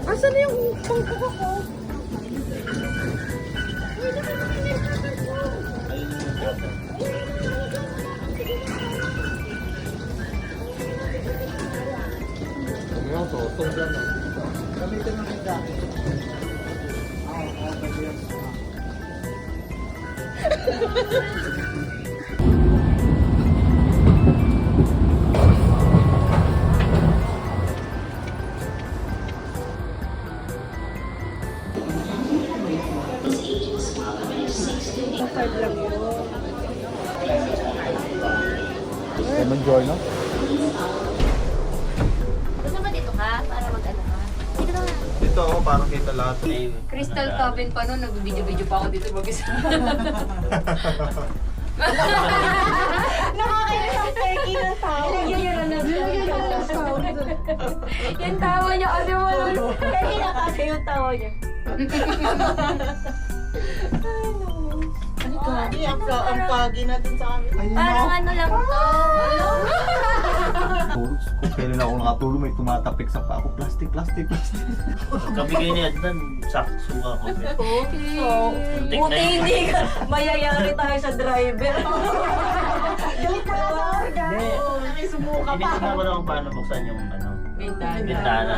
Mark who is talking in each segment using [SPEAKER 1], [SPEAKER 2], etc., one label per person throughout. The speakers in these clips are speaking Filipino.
[SPEAKER 1] Asan na yung pangkaka ko? Gamitin ng handa.
[SPEAKER 2] Lemon joy, no?
[SPEAKER 3] Gusto mo dito ka? Para mag-ano ka? Dito ka nga.
[SPEAKER 2] Dito ako, parang kita lahat.
[SPEAKER 4] Crystal Cabin pa noon, nag-video-video pa ako dito mag-isa.
[SPEAKER 1] Nakakainis ang perky ng tao.
[SPEAKER 4] Yung tawa niya, ano mo nun?
[SPEAKER 3] Kaya nakasa yung tawa niya.
[SPEAKER 1] Ang pagi natin sa amin.
[SPEAKER 3] Parang ano lang to.
[SPEAKER 2] Kung kailan ako nakatulog, may tumatapik sa pa ako. Plastic.
[SPEAKER 5] Kabigay niya dyan, sakso ako.
[SPEAKER 3] Buti hindi ka. Mayayari tayo sa driver.
[SPEAKER 1] Galit ka sa organ. May sumuka
[SPEAKER 5] Hindi
[SPEAKER 1] pa.
[SPEAKER 5] ko naman ako paano buksan yung
[SPEAKER 4] Bintana.
[SPEAKER 5] bintana.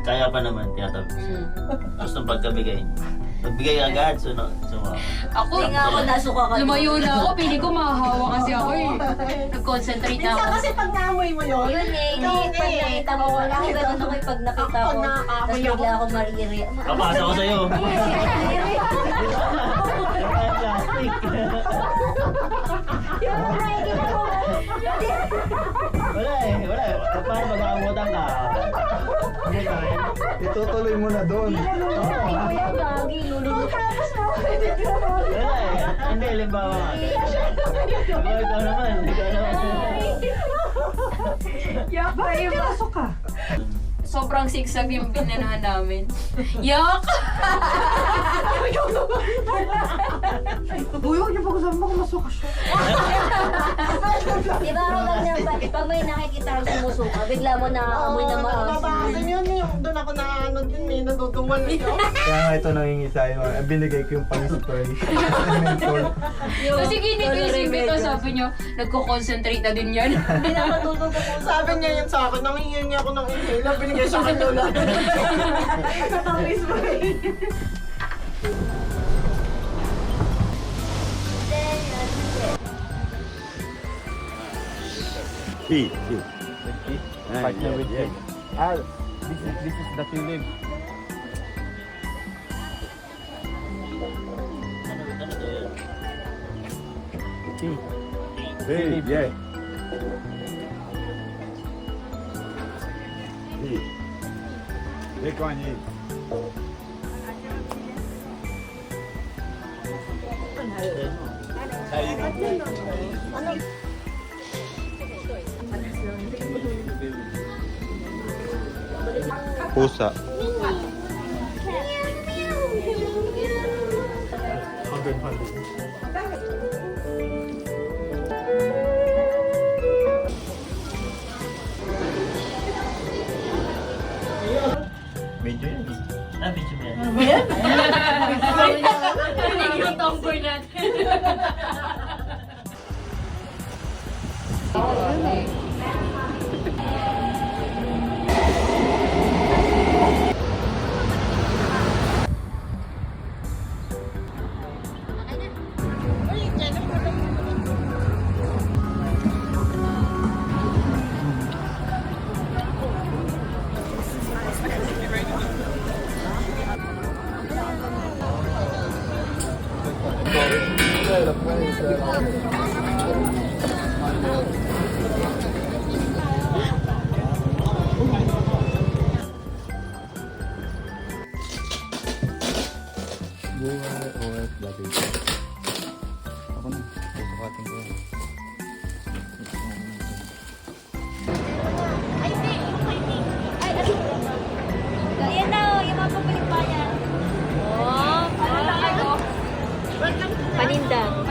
[SPEAKER 5] Kaya pa naman, tinatabik. Tapos nung pagkabigay, magbigay agad,
[SPEAKER 4] Ako,
[SPEAKER 3] Hindi nga ako nasuka ka.
[SPEAKER 4] lumayo na ako, pili ko mahahawa kasi ako eh. Nag-concentrate na
[SPEAKER 1] Minsan
[SPEAKER 4] ako.
[SPEAKER 1] kasi pag naamoy mo yun,
[SPEAKER 3] Yun eh, hindi pag nakita mo. Ako ganun ako pag nakita ko. Tapos bigla ako mariri.
[SPEAKER 5] Kapasa ko sa'yo. Wala eh. Paano mag-aamutan ka?
[SPEAKER 2] Itutuloy mo na doon.
[SPEAKER 3] Kuya, gagi, lulunod.
[SPEAKER 5] Wala eh. Hindi, limbawa nga. Ikaw naman.
[SPEAKER 1] Pasok ka.
[SPEAKER 4] Sobrang sigsag yung binanahan namin. Yak!
[SPEAKER 1] Uy, huwag niyo pag-usapan mo kung masuka siya.
[SPEAKER 3] Di ba pag may nakikita kang sumusuka, bigla mo nakaamoy na
[SPEAKER 1] Nababasan yun eh. Doon ako na din eh, natutuwal niyo.
[SPEAKER 2] Kaya nga ito nangingisay mo. Binigay ko yung pang-spray.
[SPEAKER 4] Kasi ginig yung si Vito, sabi niyo, nagko-concentrate na din yan.
[SPEAKER 3] Hindi na matutog ako.
[SPEAKER 1] Sabi niya yun sa akin, nangihingi ako ng inhaler, binigay sa akin ulan. Sa pang-spray.
[SPEAKER 2] Partner with you. This is the feeling. Hey, yeah. Take one, Pusa.
[SPEAKER 5] Medyo yan eh. Medyo ba yan?
[SPEAKER 4] Hindi yung tomboy natin.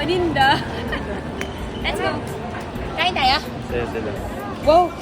[SPEAKER 4] Paninda. Let's go. Kain tayo?
[SPEAKER 2] Saya sila.
[SPEAKER 4] Wow!